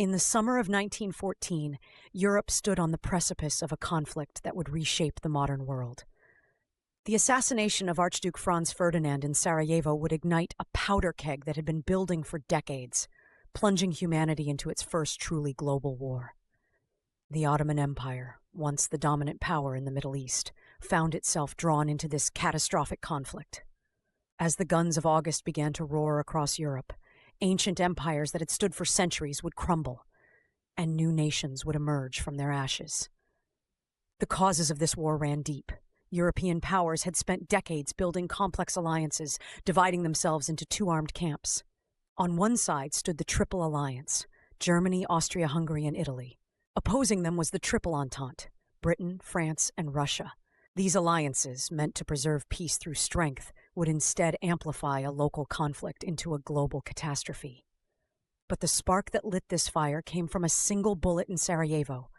In the summer of 1914, Europe stood on the precipice of a conflict that would reshape the modern world. The assassination of Archduke Franz Ferdinand in Sarajevo would ignite a powder keg that had been building for decades, plunging humanity into its first truly global war. The Ottoman Empire, once the dominant power in the Middle East, found itself drawn into this catastrophic conflict. As the guns of August began to roar across Europe, ancient empires that had stood for centuries would crumble, and new nations would emerge from their ashes. The causes of this war ran deep. European powers had spent decades building complex alliances, dividing themselves into two armed camps. On one side stood the Triple Alliance: Germany, Austria-Hungary, and Italy. Opposing them was the Triple Entente: Britain, France, and Russia. These alliances, meant to preserve peace through strength, would instead amplify a local conflict into a global catastrophe. But the spark that lit this fire came from a single bullet in Sarajevo.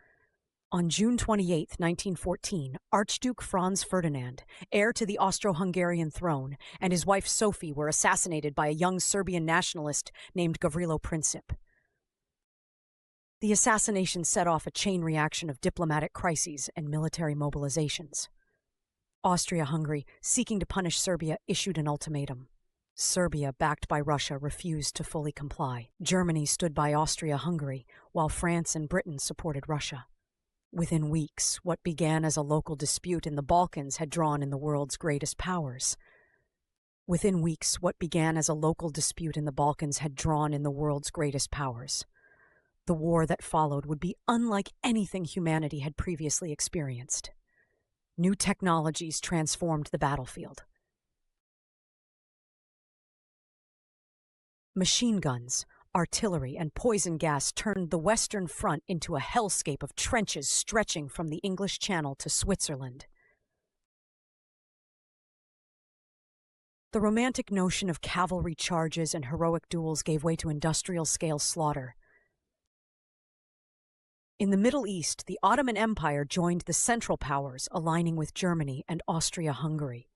On June 28, 1914, Archduke Franz Ferdinand, heir to the Austro-Hungarian throne, and his wife Sophie were assassinated by a young Serbian nationalist named Gavrilo Princip. The assassination set off a chain reaction of diplomatic crises and military mobilizations. Austria-Hungary, seeking to punish Serbia, issued an ultimatum. Serbia, backed by Russia, refused to fully comply. Germany stood by Austria-Hungary, while France and Britain supported Russia. Within weeks, what began as a local dispute in the Balkans had drawn in the world's greatest powers. The war that followed would be unlike anything humanity had previously experienced. New technologies transformed the battlefield. Machine guns, artillery, and poison gas turned the Western Front into a hellscape of trenches stretching from the English Channel to Switzerland. The romantic notion of cavalry charges and heroic duels gave way to industrial-scale slaughter. In the Middle East, the Ottoman Empire joined the Central Powers, aligning with Germany and Austria-Hungary.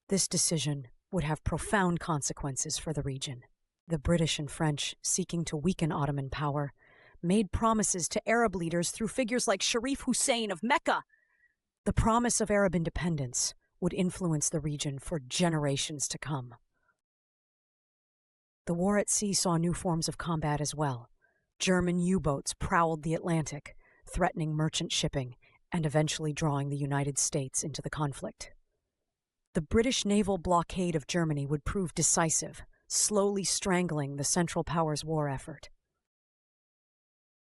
This decision would have profound consequences for the region. The British and French, seeking to weaken Ottoman power, made promises to Arab leaders through figures like Sharif Hussein of Mecca. The promise of Arab independence would influence the region for generations to come. The war at sea saw new forms of combat as well. German U-boats prowled the Atlantic, threatening merchant shipping and eventually drawing the United States into the conflict. The British naval blockade of Germany would prove decisive, slowly strangling the Central Powers' war effort.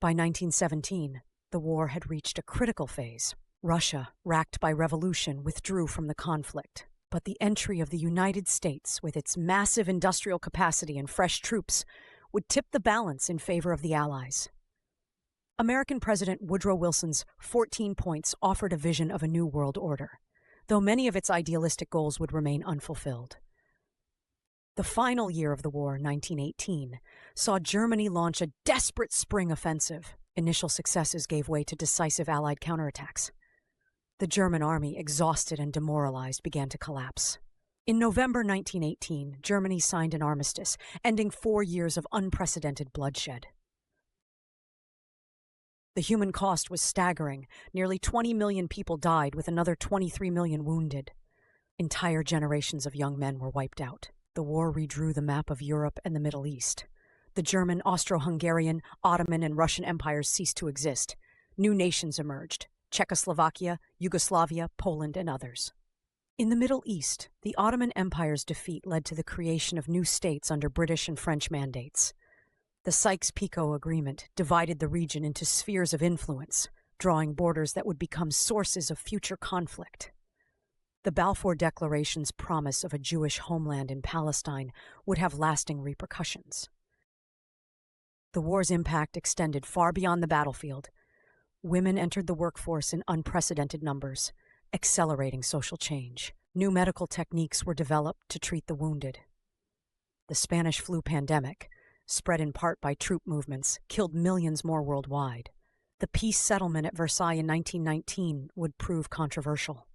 By 1917, the war had reached a critical phase. Russia, racked by revolution, withdrew from the conflict. But the entry of the United States, with its massive industrial capacity and fresh troops, would tip the balance in favor of the Allies. American President Woodrow Wilson's 14 points offered a vision of a new world order, though many of its idealistic goals would remain unfulfilled. The final year of the war, 1918, saw Germany launch a desperate spring offensive. Initial successes gave way to decisive Allied counterattacks. The German army, exhausted and demoralized, began to collapse. In November 1918, Germany signed an armistice, ending 4 years of unprecedented bloodshed. The human cost was staggering. Nearly 20 million people died, with another 23 million wounded. Entire generations of young men were wiped out. The war redrew the map of Europe and the Middle East. The German, Austro-Hungarian, Ottoman, and Russian empires ceased to exist. New nations emerged: Czechoslovakia, Yugoslavia, Poland, and others. In the Middle East, the Ottoman Empire's defeat led to the creation of new states under British and French mandates. The Sykes-Picot Agreement divided the region into spheres of influence, drawing borders that would become sources of future conflict. The Balfour Declaration's promise of a Jewish homeland in Palestine would have lasting repercussions. The war's impact extended far beyond the battlefield. Women entered the workforce in unprecedented numbers, accelerating social change. New medical techniques were developed to treat the wounded. The Spanish flu pandemic, spread in part by troop movements, killed millions more worldwide. The peace settlement at Versailles in 1919 would prove controversial.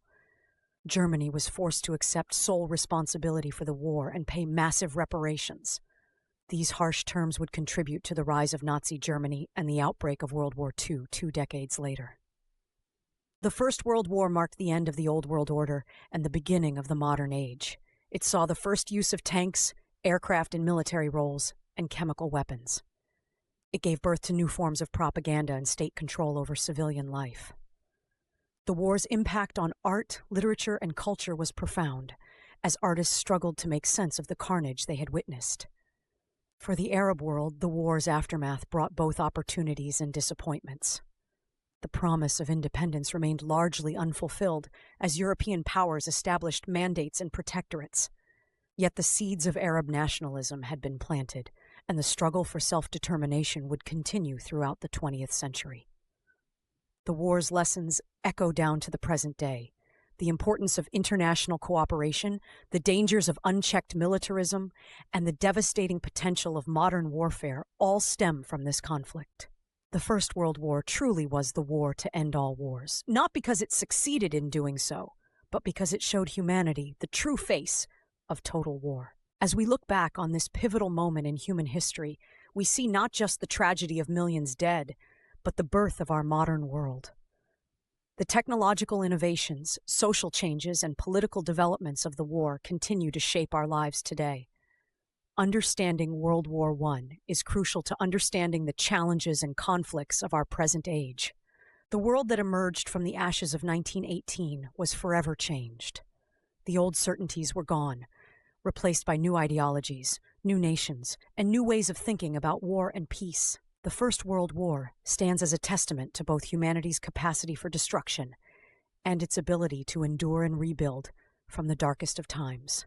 Germany was forced to accept sole responsibility for the war and pay massive reparations. These harsh terms would contribute to the rise of Nazi Germany and the outbreak of World War II 2 decades later. The First World War marked the end of the Old World Order and the beginning of the modern age. It saw the first use of tanks, aircraft in military roles, and chemical weapons. It gave birth to new forms of propaganda and state control over civilian life. The war's impact on art, literature, and culture was profound, as artists struggled to make sense of the carnage they had witnessed. For the Arab world, the war's aftermath brought both opportunities and disappointments. The promise of independence remained largely unfulfilled as European powers established mandates and protectorates. Yet the seeds of Arab nationalism had been planted, and the struggle for self-determination would continue throughout the 20th century. The war's lessons echo down to the present day. The importance of international cooperation, the dangers of unchecked militarism, and the devastating potential of modern warfare all stem from this conflict. The First World War truly was the war to end all wars, not because it succeeded in doing so, but because it showed humanity the true face of total war. As we look back on this pivotal moment in human history, we see not just the tragedy of millions dead, but the birth of our modern world. The technological innovations, social changes, and political developments of the war continue to shape our lives today. Understanding World War I is crucial to understanding the challenges and conflicts of our present age. The world that emerged from the ashes of 1918 was forever changed. The old certainties were gone, replaced by new ideologies, new nations, and new ways of thinking about war and peace. The First World War stands as a testament to both humanity's capacity for destruction and its ability to endure and rebuild from the darkest of times.